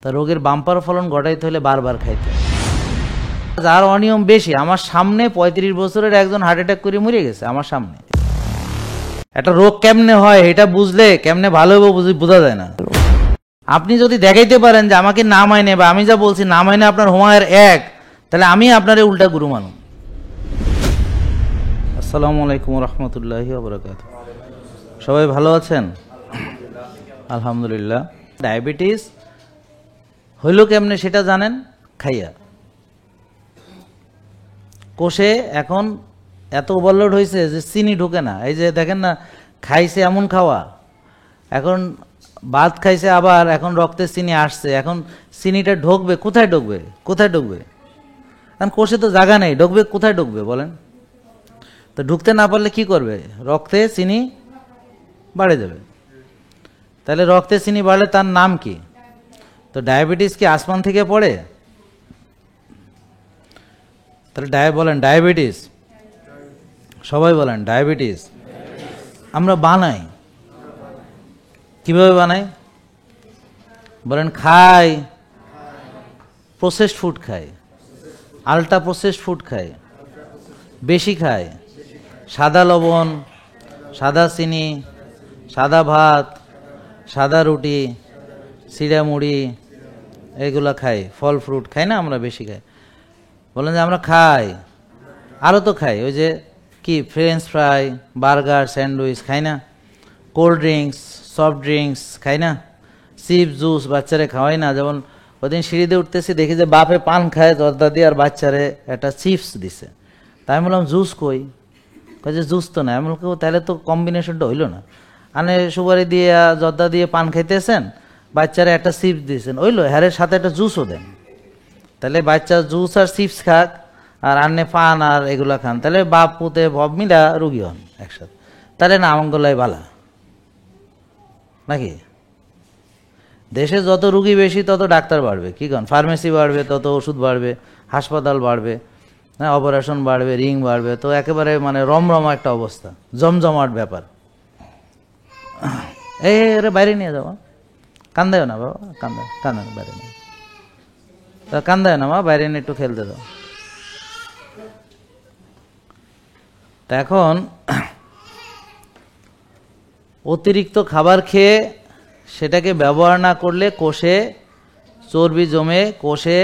তা রোগের বাম্পার ফলন ঘটাইতে হলে বারবার খাইতে হবে। যার অনিয়ম বেশি, আমার সামনে 35 বছরের একজন হার্ট অ্যাটাক করে মরে গেছে আমার সামনে। একটা রোগ কেমনে হয় এটা বুঝলে কেমনে ভালো হবে বোঝা যায় না। আপনি যদি দেখাইতে পারেন যে আমাকে না মাইনে বা আমি যা বলছি না মাইনে আপনার হোমায়ের এক, তাহলে আমি আপনারে উল্টা গুরু মানু। আসসালামু আলাইকুম রহমতুল্লাহি ওয়া বারাকাতুহু। সবাই ভালো আছেন? আলহামদুলিল্লাহ। ডায়াবেটিস হইল কেমনে সেটা জানেন? খাইয়া। কোষে এখন এত ওভারলোড হয়েছে যে চিনি ঢুকে না। এই যে দেখেন না, খাইছে এমন খাওয়া, এখন ভাত খাইছে আবার এখন রক্তে চিনি আসছে, এখন চিনিটা ঢুকবে কোথায়? কোথায় ঢুকবে? কারণ কোষে তো জায়গা নেই, ঢুকবে কোথায় ঢুকবে বলেন? তো ঢুকতে না পারলে কি করবে? রক্তে চিনি বাড়ে যাবে। তাহলে রক্তে চিনি বাড়লে তার নাম কি? তো ডায়াবেটিস কি আসমান থেকে পড়ে? তাহলে বলেন ডায়াবেটিস, সবাই বলেন ডায়াবেটিস আমরা বানাই। কিভাবে বানাই বলেন? খাই, প্রসেসড ফুড খাই, আলট্রা প্রসেসড ফুড খাই, বেশি খাই, সাদা লবণ, সাদা চিনি, সাদা ভাত, সাদা রুটি, চিড়া মুড়ি, এগুলা খাই, ফল ফ্রুট খাই না আমরা? বেশি খাই। বলেন যে আমরা খাই, আরও তো খাই, ওই যে কি ফ্রেঞ্চ ফ্রাই, বার্গার, স্যান্ডউইচ খাই না? কোল্ড ড্রিঙ্কস, সফট ড্রিঙ্কস খাই না? চিপস, জুস বাচ্চারে খাওয়াই না? যেমন ওদিন সিঁড়িতে উঠতেছি দেখি যে বাপে পান খায় জর্দা দিয়ে আর বাচ্চারে একটা চিপস দিছে। তাই আমি বললাম জুস কই? যে জুস তো না। আমি বললাম তাহলে তো কম্বিনেশনটা হইল না। আনে সুপারি দিয়ে জর্দা দিয়ে পান খাইতেছেন, বাচ্চারা একটা চিপস দিয়েছেন, হইলো হ্যারের সাথে একটা জুসও দেন। তাহলে বাচ্চা জুস আর চিপস খাক আর আন্নে পান আর এগুলা খান, তাহলে বাপ পুতে ভব মিলা রুগী হন একসাথে। তাহলে না আমঙ্গলাই বালা নাকি? দেশে যত রুগী বেশি তত ডাক্তার বাড়বে, কি কন? ফার্মেসি বাড়বে, তত ওষুধ বাড়বে, হাসপাতাল বাড়বে, হ্যাঁ, অপারেশন বাড়বে, রিং বাড়বে, তো একেবারে মানে রমরমা একটা অবস্থা, জমজমাট ব্যাপার। রে বাইরে নিয়ে যাও, কান্দায় না বাবা, কান্দা না, বাইরে নিয়ে কান্দায় না মা, বাইরে নিয়ে একটু খেলতে দাও। তা এখন অতিরিক্ত খাবার খেয়ে সেটাকে ব্যবহার না করলে কোষে চর্বি জমে কোষে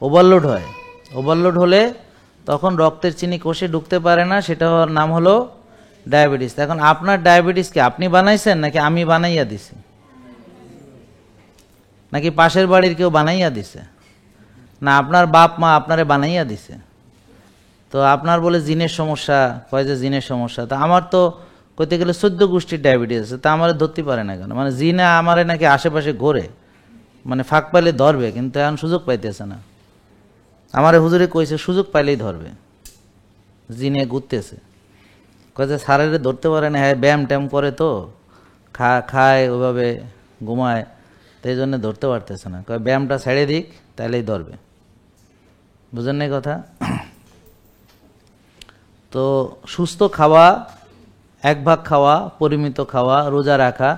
ওভারলোড হয়। ওভারলোড হলে তখন রক্তের চিনি কোষে ঢুকতে পারে না, সেটা নাম হলো ডায়াবেটিস। এখন আপনার ডায়াবেটিসকে আপনি বানাইছেন নাকি আমি বানাইয়া দিছি? নাকি পাশের বাড়ির কেউ বানাইয়া দিছে? না আপনার বাপ মা আপনারে বানাইয়া দিছে? তো আপনার বলে জিনের সমস্যা, কয় যে জিনের সমস্যা। তা আমার তো কইতে গেলে 14 গোষ্ঠীর ডায়াবেটিস আছে, তা আমার ধরতে পারে না কেন? মানে জিনে আমারে নাকি আশেপাশে ঘোরে, মানে ফাঁক পাইলে ধরবে, কিন্তু এখন সুযোগ পাইতেছে না। আমারে হুজুরে কইছে সুযোগ পাইলেই ধরবে, জিনে ঘুরতেছে। কয় যে সারেরে ধরতে পারে না, হ্যাঁ ব্যায়াম ট্যাম করে তো, খায় ওইভাবে, ঘুমায়, তো এই জন্য ধরতে পারতেছে না। কয় ব্যায়ামটা ছেড়ে দিক তাইলেই ধরবে। বুঝেন নাই কথা? তো সুস্থ খাওয়া, এক ভাগ খাওয়া, পরিমিত খাওয়া, রোজা রাখা,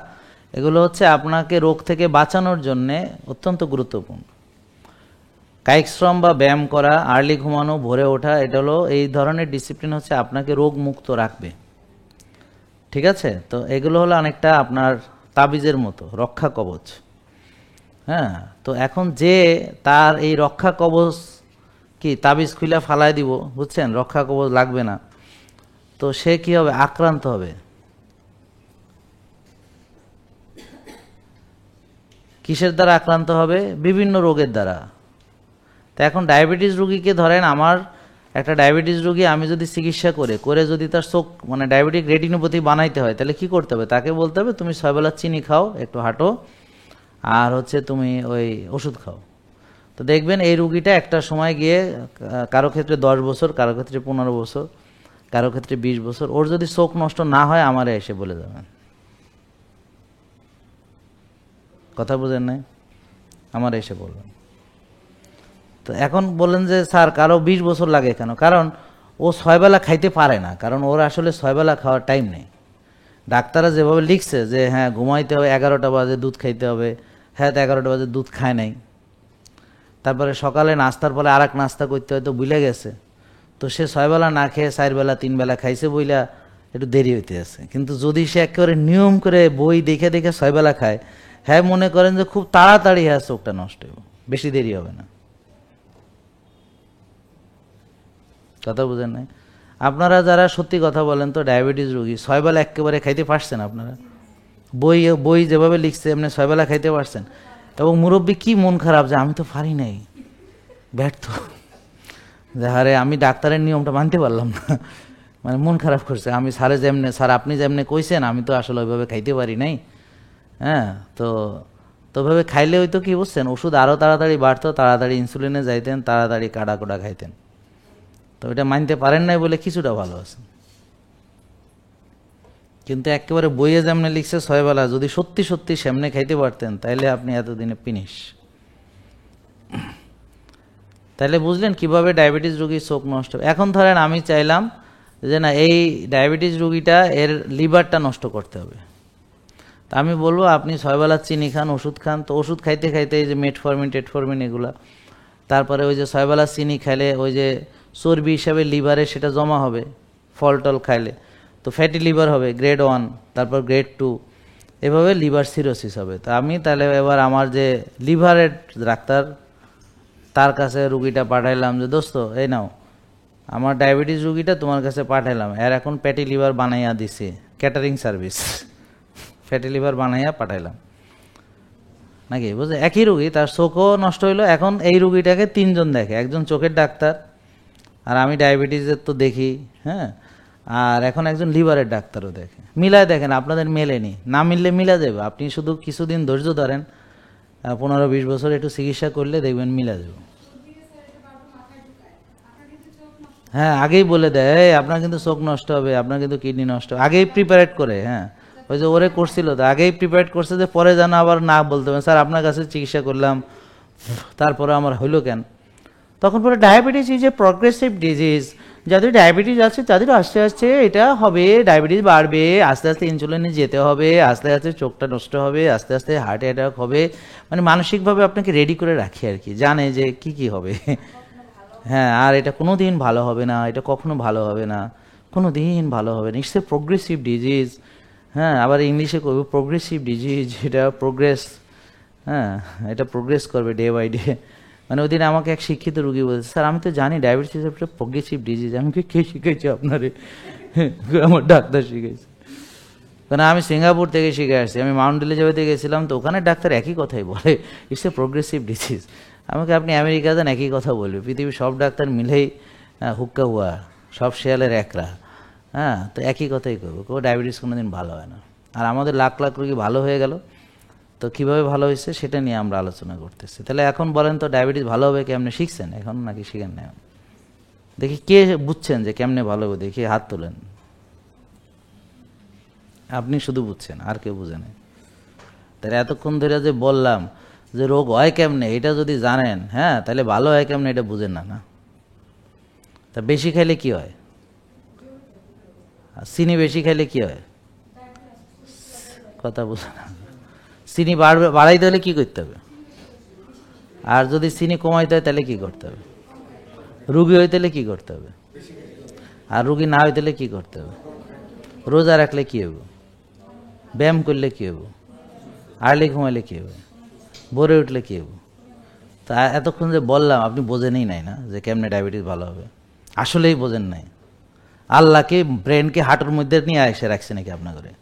এগুলো হচ্ছে আপনাকে রোগ থেকে বাঁচানোর জন্যে অত্যন্ত গুরুত্বপূর্ণ। কায়িক শ্রম বা ব্যায়াম করা, আর্লি ঘুমানো, ভোরে ওঠা, এটা হলো এই ধরনের ডিসিপ্লিন হচ্ছে আপনাকে রোগ মুক্ত রাখবে। ঠিক আছে? তো এগুলো হলো অনেকটা আপনার তাবিজের মতো, রক্ষা কবচ। হ্যাঁ, তো এখন যে তার এই রক্ষা কবচ কি তাবিজ খুলে ফালাই দিব, বুঝছেন, রক্ষা কবচ লাগবে না, তো সে কি হবে? আক্রান্ত হবে। কিসের দ্বারা আক্রান্ত হবে? বিভিন্ন রোগের দ্বারা। তো এখন ডায়াবেটিস রোগীকে ধরেন, আমার একটা ডায়াবেটিস রোগী আমি যদি চিকিৎসা করে যদি তার চোখ মানে ডায়াবেটিক রেটিনোপ্যাথি বানাইতে হয়, তাহলে কি করতে হবে? তাকে বলতে হবে তুমি 6 বেলা চিনি খাও, একটু হাঁটো, আর হচ্ছে তুমি ওই ওষুধ খাও। তো দেখবেন এই রুগীটা একটা সময় গিয়ে, কারো ক্ষেত্রে 10 বছর, কারো ক্ষেত্রে 15 বছর, কারো ক্ষেত্রে 20 বছর, ওর যদি চোখ নষ্ট না হয় আমারে এসে বলে যাবেন। কথা বুঝেন নাই? আমার এসে বলবেন। তো এখন বলেন যে স্যার কারো 20 বছর লাগে কেন? কারণ ও 6 বেলা খাইতে পারে না, কারণ ওর আসলে 6 বেলা খাওয়ার টাইম নেই। ডাক্তাররা যেভাবে লিখছে যে হ্যাঁ ঘুমাইতে হবে, 11টা বাজে দুধ খাইতে হবে, হ্যাঁ 11টা বাজে দুধ খায় নাই, তারপরে সকালে নাস্তার পরে আর এক নাস্তা করতে হয়তো ভুলে গেছে, তো সে 6 বেলা না খেয়ে 4 বেলা 3 বেলা খাইছে বইলা একটু দেরি হইতে আছে। কিন্তু যদি সে একেবারে নিয়ম করে বই দেখে দেখে 6 বেলা খায়, হ্যাঁ মনে করেন যে খুব তাড়াতাড়ি হ্যাঁ চোখটা নষ্ট হইব, বেশি দেরি হবে না। কথা বুঝেন নাই? আপনারা যারা সত্যি কথা বলেন তো ডায়াবেটিস রোগী 6 বেলা একেবারে খাইতে পারছেন? আপনারা বই যেভাবে লিখছে এমনি 6 বেলা খাইতে পারছেন? এবং মুরব্বী কি মন খারাপ যে আমি তো পারি নাই, ব্যর্থ, যে হারে আমি ডাক্তারের নিয়মটা মানতে পারলাম না, মানে মন খারাপ করছে। আমি স্যারে যেমনে, স্যার আপনি যেমনে কইছেন আমি তো আসলে ওইভাবে খাইতে পারি নাই। হ্যাঁ, তো ওইভাবে খাইলে হয়তো কি বুঝছেন, ওষুধ আরও তাড়াতাড়ি বাড়তো, তাড়াতাড়ি ইনসুলিনে যাইতেন, তাড়াতাড়ি কাটা কোটা খাইতেন। তো এটা মানতে পারেন নাই বলে কিছুটা ভালো আছে। কিন্তু একেবারে বইয়ে যেমনে লিখছে 6 বেলা, যদি সত্যি সত্যি সেমনে খাইতে পারতেন তাইলে আপনি এতদিনে ফিনিশ। তাহলে বুঝলেন কিভাবে ডায়াবেটিস রোগীর চোখ নষ্ট। এখন ধরেন আমি চাইলাম যে না এই ডায়াবেটিস রোগীটা এর লিভারটা নষ্ট করতে হবে, তা আমি বলবো আপনি 6 বেলা চিনি খান, ওষুধ খান। তো ওষুধ খাইতে খাইতে এই যে মেটফরমিন টেটফরমিন এগুলা, তারপরে ওই যে 6 বেলা চিনি খাইলে ওই যে চর্বি হিসাবে লিভারে সেটা জমা হবে, ফল টল খাইলে তো ফ্যাটি লিভার হবে গ্রেড 1, তারপর গ্রেড 2, এভাবে লিভার সিরোসিস হবে। তো আমি তাহলে এবার আমার যে লিভারের ডাক্তার তার কাছে রুগীটা পাঠাইলাম যে দোস্ত এই নাও আমার ডায়াবেটিস রুগীটা তোমার কাছে পাঠাইলাম, এর এখন ফ্যাটি লিভার বানাইয়া দিছে, ক্যাটারিং সার্ভিস, ফ্যাটি লিভার বানাইয়া পাঠাইলাম নাকি, বুঝলে? একই রুগী, তার চোখও নষ্ট হইলো। এখন এই রুগীটাকে 3 জন দেখে, একজন চোখের ডাক্তার, আর আমি ডায়াবেটিসের তো দেখি, হ্যাঁ, আর এখন একজন লিভারের ডাক্তারও দেখে। মিলায় দেখেন, আপনাদের মেলেনি, না মিললে মিলা যাবে। আপনি শুধু কিছুদিন ধৈর্য ধরেন, 15-20 বছর একটু চিকিৎসা করলে দেখবেন মিলা যাবে। হ্যাঁ, আগেই বলে দেয় আপনার কিন্তু চোখ নষ্ট হবে, আপনার কিন্তু কিডনি নষ্ট হবে, আগেই প্রিপারেট করে। হ্যাঁ, ওই যে ওরে করছিল তো, আগেই প্রিপারেট করছে যে পরে যেন আবার না বলতে হবে স্যার আপনার কাছে চিকিৎসা করলাম তারপরে আমার হইলো কেন। তখন পরে diabetes is a progressive disease, যাদের ডায়াবেটিস আছে তাদের আস্তে আস্তে এটা হবে, ডায়াবেটিস বাড়বে, আস্তে আস্তে ইনসুলিনে যেতে হবে, আস্তে আস্তে চোখটা নষ্ট হবে, আস্তে আস্তে হার্ট অ্যাটাক হবে। মানে মানসিকভাবে আপনাকে রেডি করে রাখি আর কি, জানে যে কি কি হবে। হ্যাঁ, আর এটা কোনো দিন ভালো হবে না, এটা কখনো ভালো হবে না, কোনো দিন ভালো হবে না, ইটস এ প্রগ্রেসিভ ডিজিজ। হ্যাঁ, আবার ইংলিশে করবে প্রগ্রেসিভ ডিজিজ, এটা প্রোগ্রেস, হ্যাঁ এটা প্রোগ্রেস করবে ডে বাই ডে। মানে ওই দিন আমাকে এক শিক্ষিত রুগী বলছে স্যার আমি তো জানি ডায়াবেটিস একটা প্রগ্রেসিভ ডিজিজ, আমাকে কে শিখেছে আপনারে? আমার ডাক্তার শিখেছে। কারণ আমি সিঙ্গাপুর থেকে শিখে আসছি, আমি মাউন্ট এলিজাবেথে গেছিলাম, তো ওখানে ডাক্তার একই কথাই বলে, ইটস এ প্রোগ্রেসিভ ডিজিজ। আমাকে আপনি আমেরিকা যান একই কথা বলবে, পৃথিবীর সব ডাক্তার মিলেই হুক্কা হুয়া, সব শেয়ালের একরা। হ্যাঁ, তো একই কথাই করবো, কেউ ডায়াবেটিস কোনোদিন ভালো হয় না। আর আমাদের লাখ লাখ রুগী ভালো হয়ে গেল, তো কীভাবে ভালো হয়েছে সেটা নিয়ে আমরা আলোচনা করতেছি। তাহলে এখন বলেন তো ডায়াবেটিস ভালো হবে কেমনে, শিখছেন এখন নাকি শিখেন না? দেখি কে বুঝছেন যে কেমনে ভালো হবে, দেখি হাত তোলেন। আপনি শুধু বুঝছেন, আর কেউ বুঝে নেই। তাহলে এতক্ষণ ধরে যে বললাম যে রোগ হয় কেমনে এটা যদি জানেন, হ্যাঁ, তাহলে ভালো হয় কেমনে এটা বুঝেন না। না, তা বেশি খাইলে কি হয়? চিনি বেশি খাইলে কি হয়? কথা বুঝে না। চিনি বাড়াইতে হলে কি করতে হবে? আর যদি চিনি কমাইতে হয় তাহলে কি করতে হবে? রুগী হইতে হলে কি করতে হবে? আর রুগী না হইতে হলে কি করতে হবে? রোজা রাখলে কি হবে? ব্যায়াম করলে কি হবে? আর্লি ঘুমাইলে কি হবে? ভোরে উঠলে কি হবে? তা এতক্ষণ যে বললাম আপনি বোঝেনই নাই না যে কেমনে ডায়াবেটিস ভালো হবে, আসলেই বোঝেন নাই। আল্লাহকে ব্রেনকে হাঁটুর মধ্যে নিয়ে এসে রাখছে নাকি আপনার ঘরে?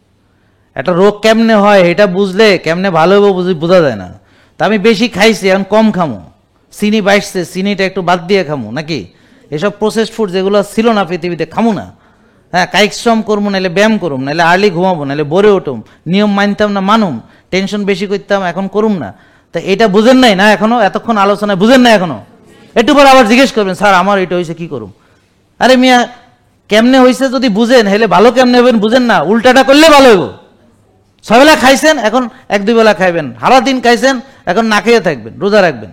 একটা রোগ কেমনে হয় এটা বুঝলে কেমনে ভালো হবে বোঝা যায় না। তা আমি বেশি খাইছি, এখন কম খামো, চিনি বাড়ছে, চিনিটা একটু বাদ দিয়ে খামো নাকি, এসব প্রসেসড ফুড যেগুলো ছিল না পৃথিবীতে খামো না। হ্যাঁ, কায়িক শ্রম করবো, নাহলে ব্যায়াম করুম, নাহলে আর্লি ঘুমাবো, নাহলে ভোরে উঠুম, নিয়ম মানতাম না মানুম, টেনশন বেশি করতাম, এখন করুম না। তা এটা বুঝেন নাই না এখনো, এতক্ষণ আলোচনায় বুঝেন না এখনো? একটু পরে আবার জিজ্ঞেস করবেন স্যার আমার এটা হয়েছে কি করুম। আরে মিয়া কেমনে হয়েছে যদি বুঝেন হেলে ভালো কেমনে হবেন বুঝেন না, উল্টাটা করলে ভালো হইব। 6 বেলা খাইছেন এখন 1-2 বেলা খাইবেন, সারা দিন খাইছেন এখন না খেয়ে থাকবেন, রোজা রাখবেন,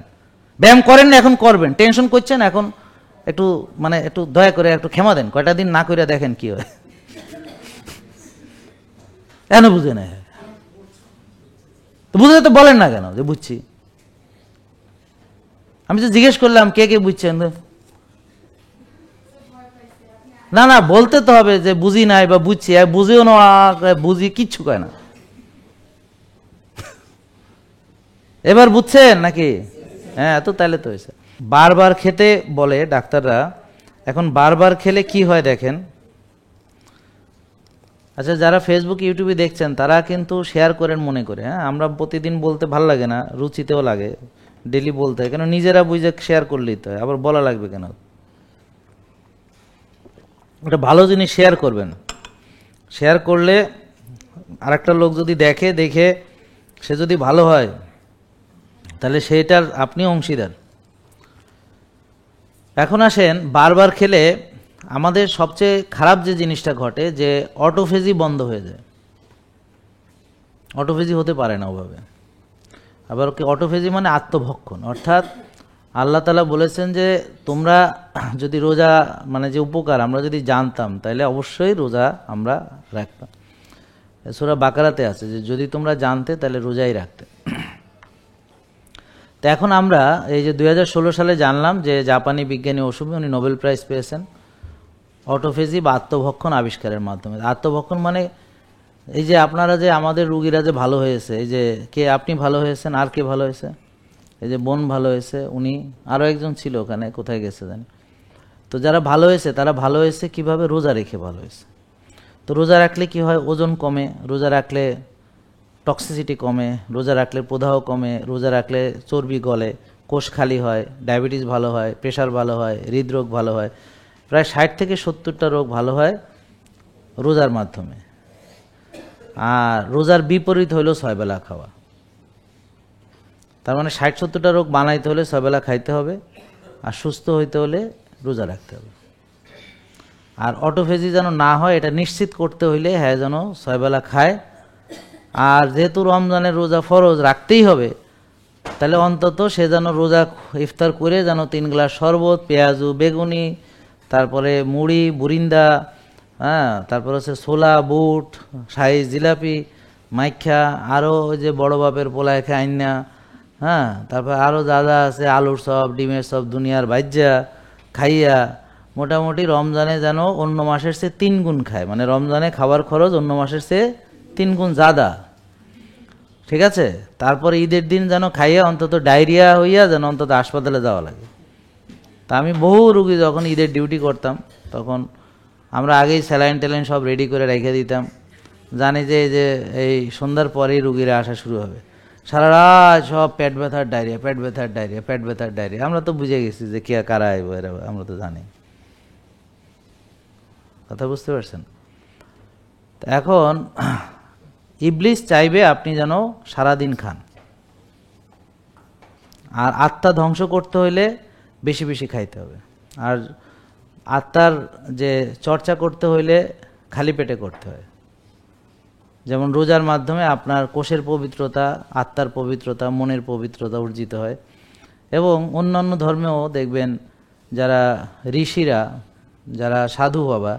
ব্যায়াম করেন না এখন করবেন, টেনশন করছেন এখন একটু মানে একটু দয়া করে একটু ক্ষমা দেন, কয়টা দিন না করে দেখেন কি হয়। কেন বুঝে না? তো বুঝতে তো বলেন না কেন যে বুঝছি? আমি তো জিজ্ঞেস করলাম কে কে বুঝছেন। না না, বলতে তো হবে যে বুঝি নাই বা বুঝছি, বুঝিও না বুঝি কিচ্ছু কয় না। এবার বুঝছেন নাকি? হ্যাঁ, তো তাহলে তো হয়েছে। বারবার খেতে বলে ডাক্তাররা। এখন বারবার খেলে কি হয় দেখেন। আচ্ছা, যারা ফেসবুক ইউটিউবে দেখছেন তারা কিন্তু শেয়ার করেন মনে করে। হ্যাঁ, আমরা প্রতিদিন বলতে ভাল লাগে না, রুচিতেও লাগে ডেলি বলতে হয়, কেন নিজেরা বুঝে শেয়ার করলেই তো হয়, আবার বলা লাগবে কেন? ওটা ভালো জিনিস শেয়ার করবেন। শেয়ার করলে আরেকটা লোক যদি দেখে সে যদি ভালো হয় তাহলে সেটার আপনি অংশীদার। এখন আসেন, বারবার খেলে আমাদের সবচেয়ে খারাপ যে জিনিসটা ঘটে যে অটোফেজি বন্ধ হয়ে যায়। অটোফেজি হতে পারে না ওভাবে। আবার অটোফেজি মানে আত্মভক্ষণ, অর্থাৎ আল্লাহ তাআলা বলেছেন যে তোমরা যদি রোজা মানে যে উপকার আমরা যদি জানতাম তাহলে অবশ্যই রোজা আমরা রাখতাম। সূরা বাকারাতে আছে যে যদি তোমরা জানতে তাহলে রোজাই রাখতে। তো এখন আমরা এই যে 2016 সালে জানলাম যে জাপানি বিজ্ঞানী ওসুমি উনি নোবেল প্রাইজ পেয়েছেন অটোফেজি বা আত্মভক্ষণ আবিষ্কারের মাধ্যমে। আত্মভক্ষণ মানে এই যে আপনারা যে আমাদের রুগীরা যে ভালো হয়েছে, এই যে কে আপনি ভালো হয়েছেন, আর কে ভালো হয়েছে, এই যে বোন ভালো হয়েছে, উনি আরও একজন ছিল ওখানে, কোথায় গেছে জানি। তো যারা ভালো হয়েছে তারা ভালো হয়েছে কিভাবে? রোজা রেখে ভালো হয়েছে। তো রোজা রাখলে কি হয়? ওজন কমে, রোজা রাখলে টক্সিসিটি কমে, রোজা রাখলে প্রদাহ কমে, রোজা রাখলে চর্বি গলে, কোষ খালি হয়, ডায়াবেটিস ভালো হয়, প্রেশার ভালো হয়, হৃদরোগ ভালো হয়। প্রায় 60 থেকে 70টা রোগ ভালো হয় রোজার মাধ্যমে। আর রোজার বিপরীত হইল 6 বেলা খাওয়া। তার মানে 60-70টা রোগ বানাইতে হলে 6 বেলা খাইতে হবে, আর সুস্থ হইতে হলে রোজা রাখতে হবে। আর অটোফেজি যেন না হয় এটা নিশ্চিত করতে হইলে হ্যাঁ যেন 6 বেলা খায়। আর যেহেতু রমজানের রোজা ফরজ রাখতেই হবে, তাহলে অন্তত সে যেন রোজা ইফতার করে যেন 3 গ্লাস শরবত, পেঁয়াজু, বেগুনি, তারপরে মুড়ি, বুরিন্দা, হ্যাঁ, তারপর হচ্ছে ছোলা, বুট, শাহি, জিলাপি, মাইখা, আরও ওই যে বড় বাপের পোলায় খাইনা, হ্যাঁ, তারপর আরও যা যা আছে আলুর চপ, ডিমের চপ, দুনিয়ার ভাজ্যা খাইয়া মোটামুটি রমজানে যেন অন্য মাসের চেয়ে 3 গুণ খায়। মানে রমজানে খাবার খরচ অন্য মাসের চেয়ে 3 গুণ জাদা, ঠিক আছে? তারপরে ঈদের দিন যেন খাইয়া অন্তত ডায়রিয়া হইয়া যেন অন্তত হাসপাতালে যাওয়া লাগে। তা আমি বহু রুগী যখন ঈদের ডিউটি করতাম তখন আমরা আগেই স্যালাইন ট্যালাইন সব রেডি করে রেখে দিতাম। জানি যে এই যে এই সন্ধ্যার পরেই রুগীরা আসা শুরু হবে, সারা রাত সব পেট ব্যথার ডায়রিয়া, পেট ব্যথার ডায়রিয়া, পেট ব্যথার ডায়রিয়া। আমরা তো বুঝে গেছি যে কে কারা আইব, এরা আমরা তো জানি। কথা বুঝতে পারছেন? এখন ইবলিস চাইবে আপনি যেন সারাদিন খান। আর আত্মা ধ্বংস করতে হইলে বেশি বেশি খাইতে হবে। আর আত্মার যে চর্চা করতে হইলে খালি পেটে করতে হয়। যেমন রোজার মাধ্যমে আপনার কোষের পবিত্রতা, আত্মার পবিত্রতা, মনের পবিত্রতা অর্জিত হয়। এবং অন্যান্য ধর্মেও দেখবেন যারা ঋষিরা, যারা সাধু বাবা,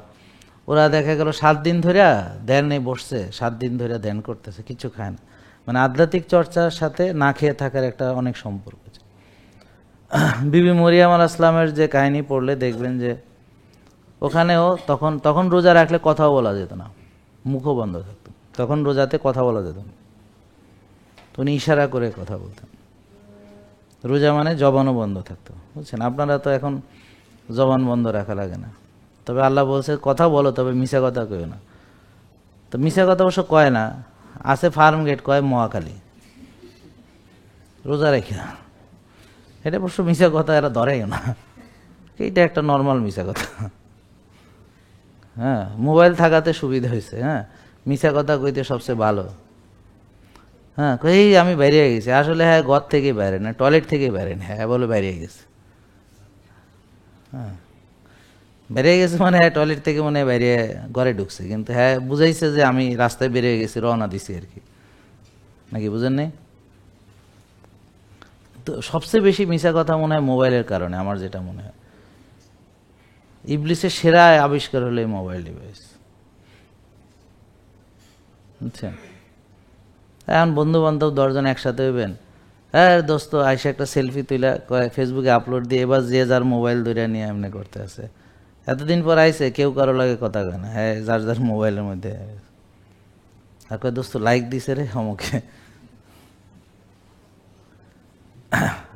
ওরা দেখা গেল 7 দিন ধরে ধ্যানে বসছে, 7 দিন ধরে ধ্যান করতেছে, কিছু খায় না। মানে আধ্যাত্মিক চর্চার সাথে না খেয়ে থাকার একটা অনেক সম্পর্ক আছে। বিবি মরিয়াম আলাইহিস সালামের যে কাহিনী পড়লে দেখবেন যে ওখানেও তখন রোজা রাখলে কথাও বলা যেত না, মুখও বন্ধ থাকতো। তখন রোজাতে কথা বলা যেত না, তো উনি ইশারা করে কথা বলতেন। রোজা মানে জবানও বন্ধ থাকতো, বুঝছেন? আপনারা তো এখন জবান বন্ধ রাখা লাগে না, তবে আল্লাহ বলছে কথা বলো, তবে মিশা কথা কইও না। তো মিশা কথা অবশ্য কয় না, আছে ফার্ম গেট, কয় মহাকালী, রোজা রেখে না। এটা অবশ্য মিশা কথা, এরা ধরেই না, এইটা একটা নর্মাল মিশা কথা। হ্যাঁ, মোবাইল থাকাতে সুবিধা হয়েছে। হ্যাঁ, মিশা কথা কইতে সবচেয়ে ভালো। হ্যাঁ, কই আমি বেরিয়ে গেছি, আসলে হ্যাঁ ঘর থেকে বাইরে না, টয়লেট থেকে বাইরে না, হ্যাঁ বলে বেরিয়ে গেছে। হ্যাঁ, বেরিয়ে গেছে মানে হ্যাঁ টয়লেট থেকে মনে হয় বাইরে ঘরে ঢুকছে, কিন্তু হ্যাঁ বুঝাইছে যে আমি রাস্তায় বেরিয়ে গেছি, রওনা দিছি আর কি, নাকি বুঝেন নেই? তো সবচেয়ে বেশি মিশা কথা মনে হয় মোবাইলের কারণে, আমার যেটা মনে হয়। ইবলিসের সেরা আবিষ্কার হলো এই মোবাইল ডিভাইস, বুঝছেন? এখন বন্ধু বান্ধব 10 জন একসাথে হইবেন, হ্যাঁ দোস্ত আইসা একটা সেলফি তুইলা ফেসবুকে আপলোড দিয়ে এবার যে যার মোবাইল ধরে নিয়ে এমনি করতে আছে। এতদিন পর আইসে কেউ কারো লাগে কথা কয় না, হ্যাঁ যার যার মোবাইলের মধ্যে। আর কয় দোস্ত লাইক দিছে রে আমাকে,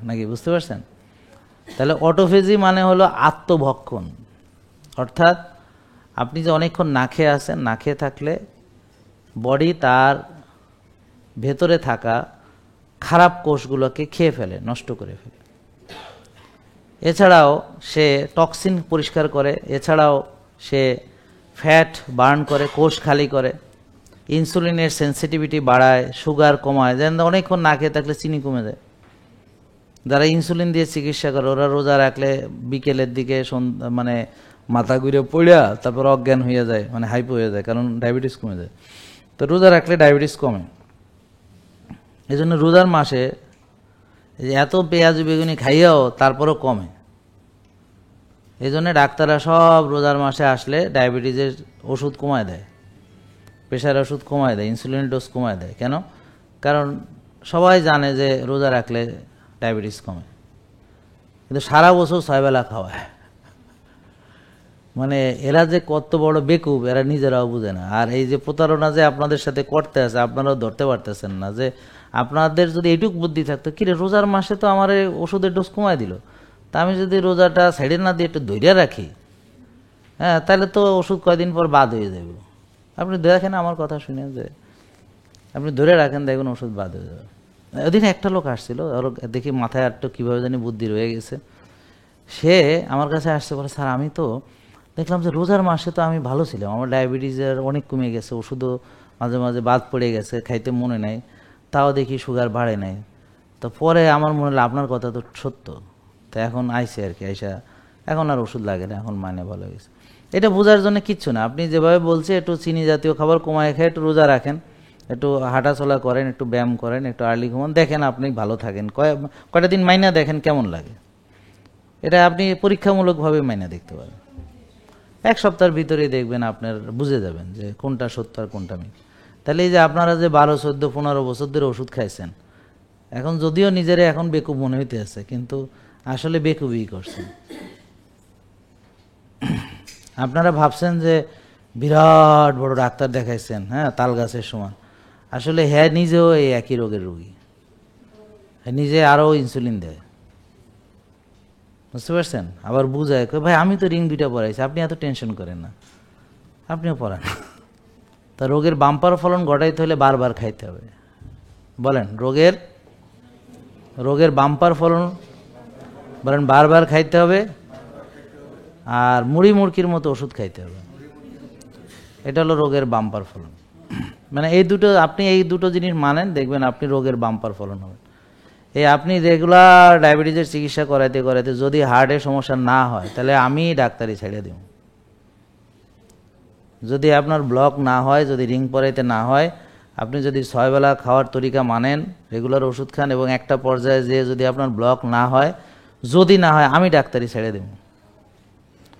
নাকি বুঝতে পারছেন? তাহলে অটোফেজি মানে হলো আত্মভক্ষণ, অর্থাৎ আপনি যে অনেকক্ষণ না খেয়ে আছেন, না খেয়ে থাকলে বডি তার ভেতরে থাকা খারাপ কোষগুলোকে খেয়ে ফেলে, নষ্ট করে ফেলে। এছাড়াও সে টক্সিন পরিষ্কার করে, এছাড়াও সে ফ্যাট বার্ন করে, কোষ খালি করে, ইনসুলিনের সেন্সিটিভিটি বাড়ায়, সুগার কমায়। যেন অনেকক্ষণ না খেয়ে থাকলে চিনি কমে যায়। যারা ইনসুলিন দিয়ে চিকিৎসা করে ওরা রোজা রাখলে বিকেলের দিকে মানে মাথা ঘুরে পড়িয়া তারপর অজ্ঞান হয়ে যায়, মানে হাইপো হয়ে যায়, কারণ ডায়াবেটিস কমে যায়। তো রোজা রাখলে ডায়াবেটিস কমে। এই জন্য রোজার মাসে এত পেঁয়াজ বেগুনি খাইয়াও তারপরও কমে। এই জন্য ডাক্তাররা সব রোজার মাসে আসলে ডায়াবেটিসের ওষুধ কমায় দেয়, প্রেশার ওষুধ কমায় দেয়, ইনসুলিনের ডোজ কমায় দেয়। কেন? কারণ সবাই জানে যে রোজা রাখলে ডায়াবেটিস কমে, কিন্তু সারা বছর 6 বেলা খাওয়ায়। মানে এরা যে কত বড় বেকুব এরা নিজেরাও বুঝে না। আর এই যে প্রতারণা যে আপনাদের সাথে করতে আছে আপনারাও ধরতে পারতেছেন না। যে আপনাদের যদি এইটুক বুদ্ধি থাকতো, কিরে রোজার মাসে তো আমার ওষুধের ডোজ কমায় দিল, তা আমি যদি রোজাটা সাইডে না দিয়ে একটু ধৈর্য রাখি, হ্যাঁ তাহলে তো ওষুধ কয়দিন পর বাদ হয়ে যাবে। আপনি দেখেন আমার কথা শুনে, যে আপনি ধরে রাখেন দেখুন ওষুধ বাদ হয়ে যাবে। ওদিন একটা লোক আসছিল, ওর দেখি মাথায় একটু কীভাবে জানি বুদ্ধি রয়ে গেছে। সে আমার কাছে আসছে, বলে স্যার আমি তো দেখলাম যে রোজার মাসে তো আমি ভালো ছিলাম, আমার ডায়াবেটিসের অনেক কমে গেছে, ওষুধও মাঝে মাঝে বাদ পড়ে গেছে, খাইতে মনে নাই, তাও দেখি সুগার বাড়ে নাই। তো পরে আমার মনে হলো আপনার কথা তো সত্য, তো এখন আইসে আর কি, আইসা এখন আর ওষুধ লাগে না, এখন মানে ভালো হয়েছে। এটা বোঝার জন্য কিচ্ছু না, আপনি যেভাবে বলছে একটু চিনি জাতীয় খাবার কমায় খেয়ে একটু রোজা রাখেন, একটু হাঁটাচলা করেন, একটু ব্যায়াম করেন, একটু আর্লি ঘুমান, দেখেন আপনি ভালো থাকেন। কয়টা দিন মাইনা দেখেন কেমন লাগে। এটা আপনি পরীক্ষামূলকভাবে মাইনা দেখতে পারেন। 1 সপ্তাহের ভিতরেই দেখবেন আপনার বুঝে যাবেন যে কোনটা সত্য আর কোনটা মিথ্যা। তাহলে এই যে আপনারা যে 12, 14, 15 বছর ধরে ওষুধ খাইছেন, এখন যদিও নিজেরা এখন বেকুব মনে হইতে আছে, কিন্তু আসলে বেকুবই করছেন। আপনারা ভাবছেন যে বিরাট বড় ডাক্তার দেখাইছেন, হ্যাঁ তাল গাছের সমান, আসলে হ্যাঁ নিজেও এই একই রোগের রোগী, নিজে আরও ইনসুলিন দেয়, বুঝতে পারছেন? আবার বুঝায় ভাই আমি তো রিং 2টা পড়াইছি, আপনি এত টেনশন করেন না, আপনিও পড়ান। তা রোগের বাম্পার ফলন ঘটাইতে হলে বারবার খাইতে হবে। বলেন রোগের বাম্পার ফলন বলেন বারবার খাইতে হবে, আর মুড়ি মুড়কির মতো ওষুধ খাইতে হবে। এটা হলো রোগের বাম্পার ফলন। মানে আপনি এই দুটো জিনিস মানেন, দেখবেন আপনি রোগের বাম্পার ফলন হবে। আপনি রেগুলার ডায়াবেটিসের চিকিৎসা করাইতে করাইতে যদি হার্টের সমস্যা না হয়, তাহলে আমি ডাক্তারি ছেড়ে দিব। যদি আপনার ব্লক না হয়, যদি রিং পরাইতে না হয়, আপনি যদি 6 বেলা খাওয়ার তরিকা মানেন, রেগুলার ওষুধ খান, এবং একটা পর্যায়ে যে যদি আপনার ব্লক না হয়, যদি না হয়, আমি ডাক্তারি ছেড়ে দেব,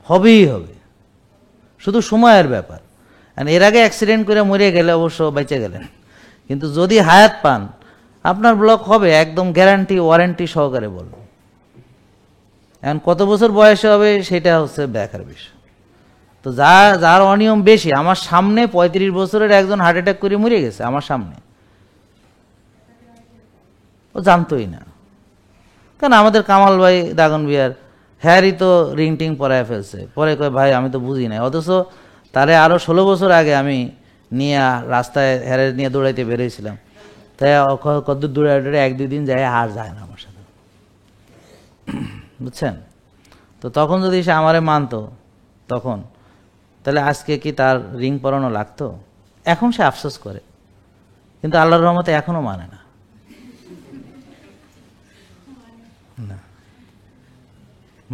হবেই হবে, শুধু সময়ের ব্যাপার। এর আগে অ্যাক্সিডেন্ট করে মরে গেলে অবশ্য বেঁচে গেলেন, কিন্তু যদি হায়াত পান আপনার ব্লক হবে, একদম গ্যারান্টি ওয়ারেন্টি সহকারে বলবো। এখন কত বছর বয়সে হবে সেটা হচ্ছে দেখার বিষয়। তো যার অনিয়ম বেশি, আমার সামনে 35 বছরের একজন হার্ট অ্যাটাক করে মরে গেছে আমার সামনে, ও জানতোই না। কারণ আমাদের কামাল ভাই দাগন বিয়ার হ্যারই তো রিং টিং পরায় ফেলছে, পরে কয় ভাই আমি তো বুঝি নাই, অথচ তারে আরো 16 বছর আগে আমি নিয়ে রাস্তায় হ্যারে নিয়ে দৌড়াইতে বেরোইছিলাম, তাই কত দূরে 1-2 দিন যায় আর যায় না আমার সাথে, বুঝছেন? তো তখন যদি সে আমারে মানতো তখন, তাহলে আজকে কি তার রিং পরানো লাগতো? এখন সে আফসোস করে, কিন্তু আল্লাহর রহমতে এখনো মানে না।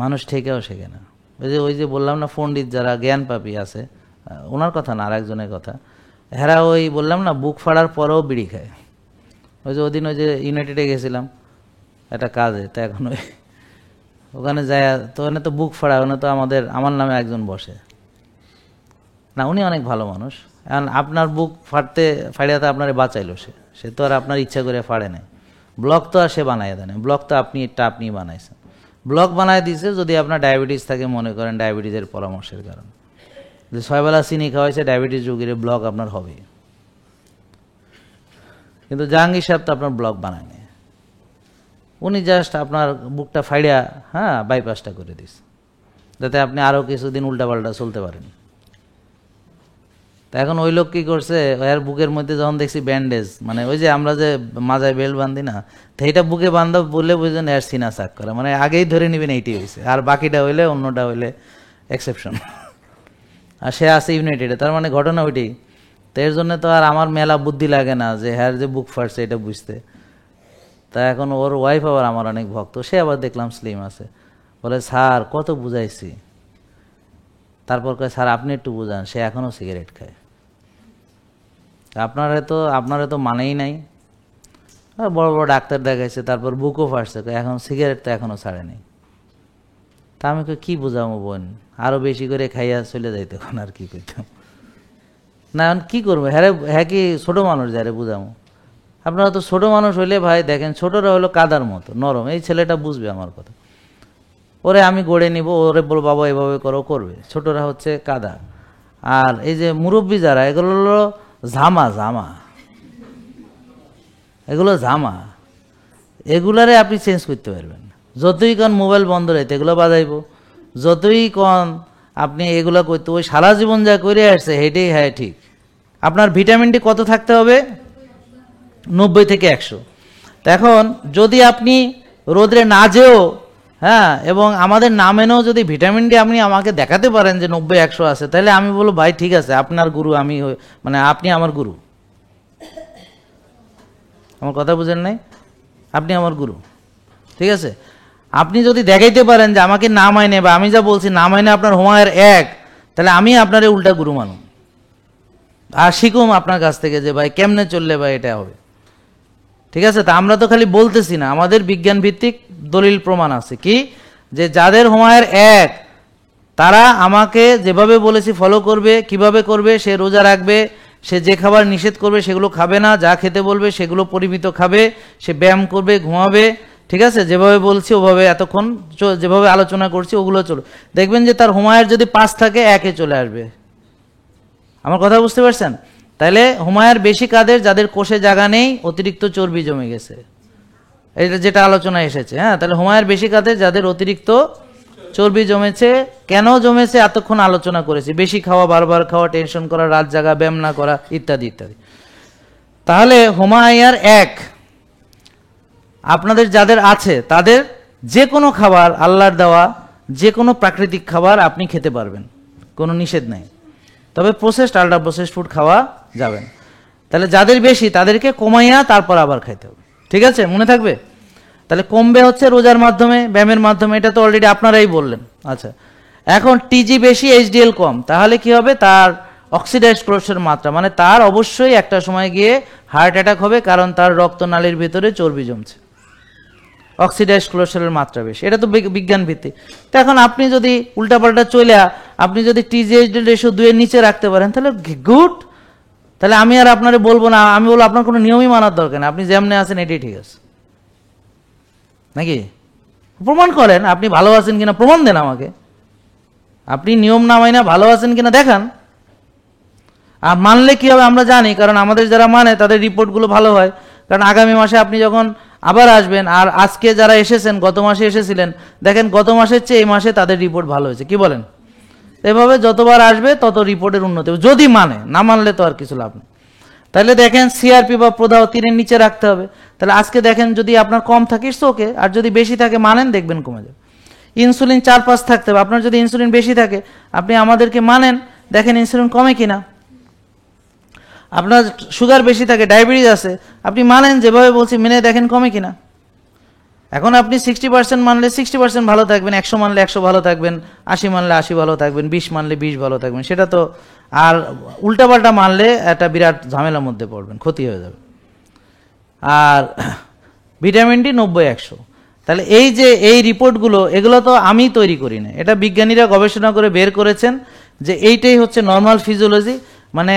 মানুষ ঠেকেও শেখে না। ওই যে বললাম না, পণ্ডিত যারা জ্ঞান পাপী আছে, ওনার কথা না, আর একজনের কথা, হেরা ওই বললাম না বুক ফাড়ার পরেও বিড়ি খায়। ওদিন ওই যে ইউনাইটেডে গেছিলাম একটা কাজে, তা এখন ওখানে যায়, তো ওখানে তো বুক ফাড়া, ওখানে তো আমার নামে একজন বসে না, উনি অনেক ভালো মানুষ, এখন আপনার বুক ফাড়িয়াতে আপনারে বাঁচাইলো, সে তো আর আপনার ইচ্ছা করে ফাড়ে নাই। ব্লক তো আর সে বানাই দেয় না, ব্লক তো আপনি বানাইছেন। ব্লক বানায় দিয়েছে যদি আপনার ডায়াবেটিস থাকে, মনে করেন ডায়াবেটিসের পরামর্শের কারণে, যে 6 বেলা চিনি খাওয়াইছে ডায়াবেটিস রোগীর ব্লক আপনার হবে। কিন্তু জাহাঙ্গীর সাহেব তো আপনার ব্লক বানায়নি, উনি জাস্ট আপনার বুকটা ফাইড়িয়া বাইপাসটা করে দিছে, যাতে আপনি আরও কিছুদিন উল্টাপাল্টা চলতে পারেন। তা এখন ওই লোক কী করছে, এর বুকের মধ্যে যখন দেখছি ব্যান্ডেজ, মানে ওই যে আমরা যে মাজায় বেল্ট বাঁধি না, তো এইটা বুকে বান্ধব বললে বুঝলেন এর সিনা চাক করা, মানে আগেই ধরে নেবেন এইটি হয়েছে, আর বাকিটা হইলে অন্যটা হইলে এক্সেপশন। আর সে আছে ইউনাইটেডে, তার মানে ঘটনা ওইটাই। তো এর জন্য তো আর আমার মেলা বুদ্ধি লাগে না যে হ্যার যে বুক ফাটছে এটা বুঝতে। তা এখন ওর ওয়াইফ আবার আমার অনেক ভক্ত, সে আবার দেখলাম স্লিম আছে, বলে স্যার কত বুঝাইছি, তারপর কয় স্যার আপনি একটু বুঝান, সে এখনও সিগারেট খায়। আপনারা তো মানেই নাই, বড় বড় ডাক্তার দেখাইছে, তারপর বুকও ফাটছে, এখন সিগারেট তো এখনও ছাড়ে নেই। তা আমি কি বুঝাবো বোন, আরও বেশি করে খাইয়া চলে যাইতে, এখন আর কি করতাম না, এখন কী করবো, হ্যাঁ কি ছোটো মানুষ যারে বুঝাবো। আপনারা তো ছোটো মানুষ হইলে ভাই দেখেন, ছোটরা হলো কাদার মতো নরম, এই ছেলেটা বুঝবে আমার কথা, ওরে আমি গড়ে নিব, ওরে বল বাবা এভাবে করো, করবে। ছোটরা হচ্ছে কাদা। আর এই যে মুরব্বী যারা, এগুলো হলো জামা, এগুলো জামা, এগুলারে আপনি চেঞ্জ করতে পারবেন। যতই কন মোবাইল বন্ধ রাইতে এগুলো বাজাইব, যতই কন আপনি এগুলো করতে, ওই সারা জীবন যা করে আসছে হেঁটেই হ্যাঁ ঠিক। আপনার ভিটামিন ডি কত থাকতে হবে? 90 থেকে 100। এখন যদি আপনি রোদরে না যেও এবং আমাদের না মেনেও যদি ভিটামিন ডি আপনি আমাকে দেখাতে পারেন যে 90-100 আছে, তাহলে আমি বলবো ভাই ঠিক আছে, আপনার গুরু আমি, মানে আপনি আমার গুরু। আমার কথা বুঝেন নাই? আপনি আমার গুরু, ঠিক আছে। আপনি যদি দেখাইতে পারেন যে আমাকে না মাইনে, বা আমি যা বলছি না মাইনে আপনার হুমায়ের 1, তাহলে আমি আপনার উল্টা গুরু মানুষ, আর শিখুম আপনার কাছ থেকে যে ভাই কেমনে চললে ভাই এটা হবে, ঠিক আছে। তা আমরা তো খালি বলতেছি না, আমাদের বিজ্ঞান ভিত্তিক দলিল প্রমাণ আছে কি, যে যাদের হুমায়ের 1 তারা আমাকে যেভাবে বলেছি ফলো করবে। কিভাবে করবে? সে রোজা রাখবে, সে যে খাবার নিষেধ করবে সেগুলো খাবে না, যা খেতে বলবে সেগুলো পরিমিত খাবে, সে ব্যায়াম করবে, ঘুমাবে, ঠিক আছে। যেভাবে বলছি ওভাবে, এতক্ষণ যেভাবে আলোচনা করছি ওগুলো চলো, দেখবেন যে তার হুমায়ের যদি 5 থাকে 1-এ চলে আসবে। আমার কথা বুঝতে পারছেন? তাহলে হুমায়ের বেশি কাদের? যাদের কোষে জায়গা নেই, অতিরিক্ত চর্বি জমে গেছে, এটা যেটা আলোচনা এসেছে। তাহলে হুমায়ের বেশি কাদের? যাদের অতিরিক্ত চর্বি জমেছে। কেন জমেছে এতক্ষণ আলোচনা করেছি, বেশি খাওয়া, বারবার খাওয়া, টেনশন করা, রাত জাগা, ব্যায়াম না করা, ইত্যাদি ইত্যাদি। তাহলে হুমায়ের 1 আপনাদের যাদের আছে, তাদের যে কোনো খাবার, আল্লাহর দেওয়া যে কোনো প্রাকৃতিক খাবার আপনি খেতে পারবেন, কোনো নিষেধ নেই। তবে প্রসেসড, আল্ট্রা প্রসেসড ফুড খাওয়া যাবে না। তাহলে যাদের বেশি তাদেরকে কমাইয়া তারপর আবার খাইতে হবে, ঠিক আছে, মনে থাকবে। তাহলে কমবে হচ্ছে রোজার মাধ্যমে, ব্যায়ামের মাধ্যমে, এটা তো অলরেডি আপনারাই বললেন। আচ্ছা, এখন টিজি বেশি, এইচডিএল কম, তাহলে কি হবে? তার অক্সিডাইজড কোলেস্টেরলের মাত্রা, মানে তার অবশ্যই একটা সময় গিয়ে হার্ট অ্যাটাক হবে, কারণ তার রক্তনালীর ভিতরে চর্বি জমছে, অক্সিডাইজড কোলেস্টেরলের মাত্রা বেশি। এটা তো বিজ্ঞান ভিত্তিক। তো এখন আপনি যদি উল্টাপাল্টা চলে, আপনি যদি টিজি এইচডিএল রেশিও 2-এর নিচে রাখতে পারেন, তাহলে গুড। তাহলে আমি আর আপনারে বলবো না, আমি বলবো আপনার কোনো নিয়মই মানার দরকার নেই, আপনি যেমনি আছেন এটাই ঠিক আছে, নাকি? প্রমাণ করেন আপনি ভালো আছেন কিনা, প্রমাণ দেন আমাকে। আপনি নিয়ম না মাইনা ভালো আছেন কিনা দেখান। আর মানলে কি হবে আমরা জানি, কারণ আমাদের যারা মানে তাদের রিপোর্টগুলো ভালো হয়। কারণ আগামী মাসে আপনি যখন আবার আসবেন, আর আজকে যারা এসেছেন, গত মাসে এসেছিলেন, দেখেন গত মাসের চেয়ে এই মাসে তাদের রিপোর্ট ভালো হয়েছে, কি বলেন? এভাবে যতবার আসবে তত রিপোর্টের উন্নতি হবে, যদি মানে, না মানলে তো আর কিছু লাভ নেই। তাহলে দেখেন সিআরপি বা প্রদাহ 3-এর নিচে রাখতে হবে। তাহলে আজকে দেখেন যদি আপনার কম থাকে ইটস ওকে, আর যদি বেশি থাকে মানেন, দেখবেন কমে যাবে। ইনসুলিন 4-5 থাকতে হবে, আপনার যদি ইনসুলিন বেশি থাকে আপনি আমাদেরকে মানেন, দেখেন ইনসুলিন কমে কিনা। আপনার সুগার বেশি থাকে, ডায়াবেটিস আছে, আপনি মানেন, যেভাবে বলছি মেনে দেখেন কমে কিনা। এখন আপনি 60% মানলে 60% ভালো থাকবেন, 100 মানলে 100 ভালো থাকবেন, 80 মানলে 80 ভালো থাকবেন, 20 মানলে 20 ভালো থাকবেন, সেটা তো। আর উল্টাপাল্টা মানলে একটা বিরাট ঝামেলার মধ্যে পড়বেন, ক্ষতি হয়ে যাবে। আর ভিটামিন ডি 90-100। তাহলে এই যে এই রিপোর্টগুলো, এগুলো তো আমি তৈরি করি না, এটা বিজ্ঞানীরা গবেষণা করে বের করেছেন যে এইটাই হচ্ছে নর্মাল ফিজিওলজি। মানে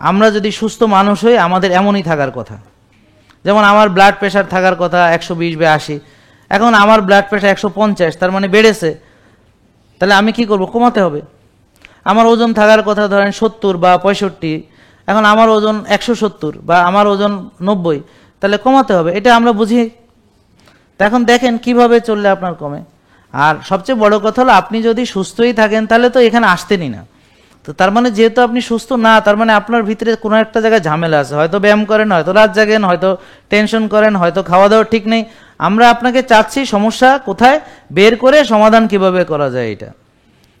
আমরা যদি সুস্থ মানুষ হই আমাদের এমনই থাকার কথা। যেমন আমার ব্লাড প্রেশার থাকার কথা 120/80, এখন আমার ব্লাড প্রেশার 150, তার মানে বেড়েছে। তাহলে আমি কি করব? কমাতে হবে। আমার ওজন থাকার কথা ধরেন 70 বা 65, এখন আমার ওজন 170 বা আমার ওজন 90, তাহলে কমাতে হবে। এটা আমরা বুঝি। তা এখন দেখেন কিভাবে চললে আপনার কমে। আর সবচেয়ে বড় কথা হলো আপনি যদি সুস্থই থাকেন তাহলে তো এখানে আসতেনই না। তো তার মানে যেহেতু আপনি সুস্থ না, তার মানে আপনার ভিতরে কোনো একটা জায়গায় ঝামেলা আছে। হয়তো ব্যায়াম করেন, হয়তো রাত জাগেন, হয়তো টেনশন করেন, হয়তো খাওয়া দাওয়া ঠিক নেই। আমরা আপনাকে চাচ্ছি সমস্যা কোথায় বের করে সমাধান কিভাবে করা যায়। এটা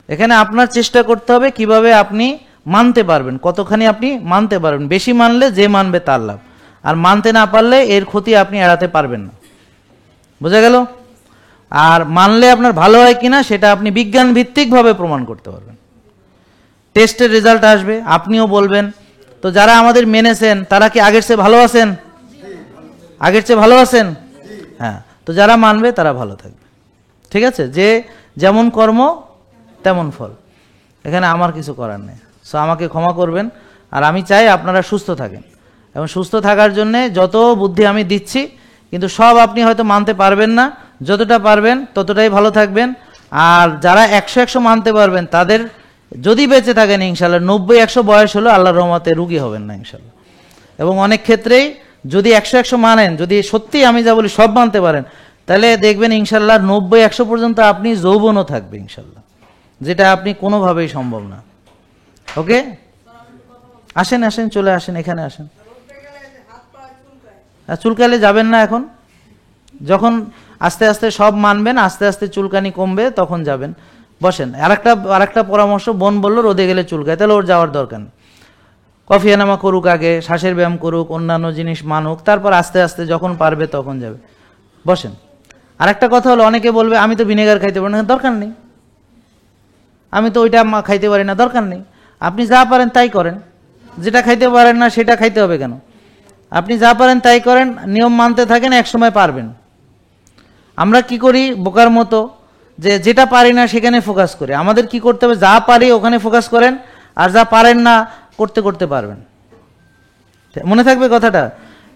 এখানে আপনার চেষ্টা করতে হবে কিভাবে আপনি মানতে পারবেন, কতখানি আপনি মানতে পারবেন। বেশি মানলে যে মানবে তার লাভ, আর মানতে না পারলে এর ক্ষতি আপনি এড়াতে পারবেন না। বোঝা গেল? আর মানলে আপনার ভালো হয় কিনা সেটা আপনি বিজ্ঞান ভিত্তিকভাবে প্রমাণ করতে পারবেন। টেস্টের রেজাল্ট আসবে, আপনিও বলবেন। তো যারা আমাদের মেনেছেন তারা কি আগের চেয়ে ভালো আছেন? আগের চেয়ে ভালো আছেন? হ্যাঁ। তো যারা মানবে তারা ভালো থাকবে। ঠিক আছে? যে যেমন কর্ম তেমন ফল। এখানে আমার কিছু করার নেই। সো আমাকে ক্ষমা করবেন। আর আমি চাই আপনারা সুস্থ থাকেন, এবং সুস্থ থাকার জন্যে যত বুদ্ধি আমি দিচ্ছি, কিন্তু সব আপনি হয়তো মানতে পারবেন না। যতটা পারবেন ততটাই ভালো থাকবেন। আর যারা 100 মানতে পারবেন তাদের যদি বেঁচে থাকেন ইনশাল্লাহ 90-100 বয়স হলো আল্লাহর রহমতে রুগী হবেন না ইনশাল্লাহ। এবং অনেক ক্ষেত্রেই যদি 100 মানেন, যদি সত্যি আমি যা বলি সব মানতে পারেন, তাহলে দেখবেন ইনশাল্লাহ 90-100 পর্যন্ত আপনি যৌবনও থাকবে ইনশাল্লাহ, যেটা আপনি কোনোভাবেই সম্ভব না। ওকে, আসেন আসেন, চলে আসেন, এখানে আসেন। চুলকালে যাবেন না এখন, যখন আস্তে আস্তে সব মানবেন, আস্তে আস্তে চুলকানি কমবে, তখন যাবেন। বসেন। আরেকটা পরামর্শ, বোন বললো রোদে গেলে চুলকায়, তাহলে ওর যাওয়ার দরকার নেই। কফি এনামা করুক, আগে শ্বাসের ব্যায়াম করুক, অন্যান্য জিনিস মানুক, তারপর আস্তে আস্তে যখন পারবে তখন যাবে। বসেন। আরেকটা কথা হলো, অনেকে বলবে আমি তো ভিনেগার খাইতে পারি না, দরকার নেই। আমি তো ওইটা খাইতে পারি না, দরকার নেই। আপনি যা পারেন তাই করেন। যেটা খাইতে পারেন না সেটা খাইতে হবে কেন? আপনি যা পারেন তাই করেন, নিয়ম মানতে থাকেন, একসময় পারবেন। আমরা কি করি বোকার মতো, যে যেটা পারি না সেখানে ফোকাস করি। আমাদের কি করতে হবে? যা পারি ওখানে ফোকাস করেন, আর যা পারেন না করতে করতে পারবেন। মনে থাকবে কথাটা?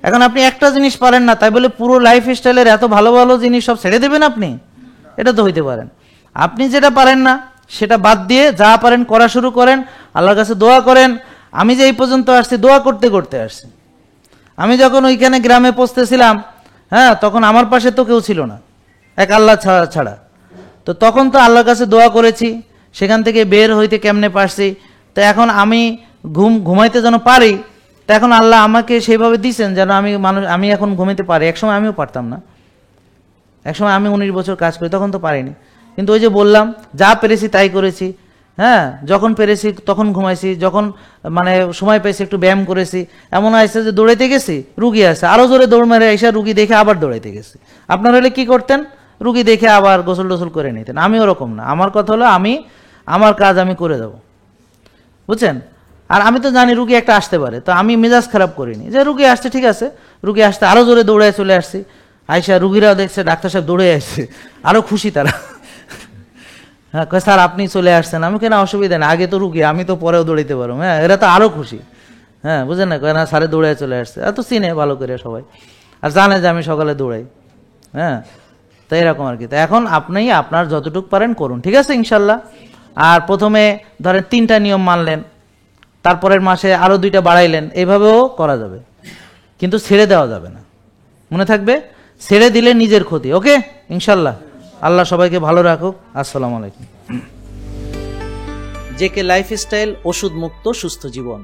এখন আপনি একটা জিনিস পারেন না তাই বলে পুরো লাইফ স্টাইলের এত ভালো ভালো জিনিস সব ছেড়ে দেবেন আপনি? এটা তো হইতে পারেন। আপনি যেটা পারেন না সেটা বাদ দিয়ে যা পারেন করা শুরু করেন, আল্লাহর কাছে দোয়া করেন। আমি যে এই পর্যন্ত আসছি দোয়া করতে করতে আসছি। আমি যখন ওইখানে গ্রামে পৌঁছতেছিলাম, হ্যাঁ, তখন আমার পাশে তো কেউ ছিল না, এক আল্লাহ ছাড়া। তো তখন তো আল্লাহর কাছে দোয়া করেছি, সেখান থেকে বের হইতে কেমনে পারছি। তো এখন আমি ঘুমাইতে যেন পারি, তো এখন আল্লাহ আমাকে সেইভাবে দিয়েছেন যেন আমি এখন ঘুমাইতে পারি। একসময় আমিও পারতাম না, একসময় আমি 19 বছর কাজ করি, তখন তো পারিনি। কিন্তু ওই যে বললাম, যা পেরেছি তাই করেছি। হ্যাঁ, যখন পেরেছি তখন ঘুমাইছি, যখন মানে সময় পেয়েছি একটু ব্যায়াম করেছি। এমন আছে যে দৌড়াইতে গেছি, রুগী আছে, আরো জোরে দৌড় মেরে এসে রুগী দেখে আবার দৌড়াইতে গেছি। আপনার হলে কি করতেন? রুগী দেখে আবার গোসল টোসল করে নিতেন। আমি ওরকম না। আমার কথা হলো আমার কাজ আমি করে দেবো, বুঝছেন? আর আমি তো জানি রুগী একটা আসতে পারে, তো আমি মেজাজ খারাপ করিনি যে রুগী আসছে, ঠিক আছে, রুগী আসতে আরো জোরে দৌড়ায় চলে আসছি। আইসা রুগীরাও দেখছে ডাক্তার সাহেব দৌড়ে আসছে, আরো খুশি তারা। হ্যাঁ, স্যার আপনি চলে আসছেন। আমি কেন, অসুবিধা নেই, আগে তো রুগী, আমি তো পরেও দৌড়াইতে পারবো। হ্যাঁ, এরা তো আরো খুশি। হ্যাঁ, বুঝেন না, না স্যারে দৌড়ায় চলে আসছে, এত চিনে ভালো করে সবাই, আর জানে যে আমি সকালে দৌড়াই। হ্যাঁ, তো এরকম আর কি। তো এখন আপনি আপনার যতটুকু পারেন করুন, ঠিক আছে ইনশাল্লাহ। আর প্রথমে ধরেন 3টা নিয়ম মানলেন, তারপরের মাসে আরো 2টা বাড়াইলেন, এইভাবেও করা যাবে, কিন্তু ছেড়ে দেওয়া যাবে না। মনে থাকবে, ছেড়ে দিলে নিজের ক্ষতি। ওকে ইনশাল্লাহ। আল্লাহ সবাইকে ভালো রাখুক। আসসালামু আলাইকুম। জেকে লাইফস্টাইল, ওষুধ মুক্ত সুস্থ জীবন।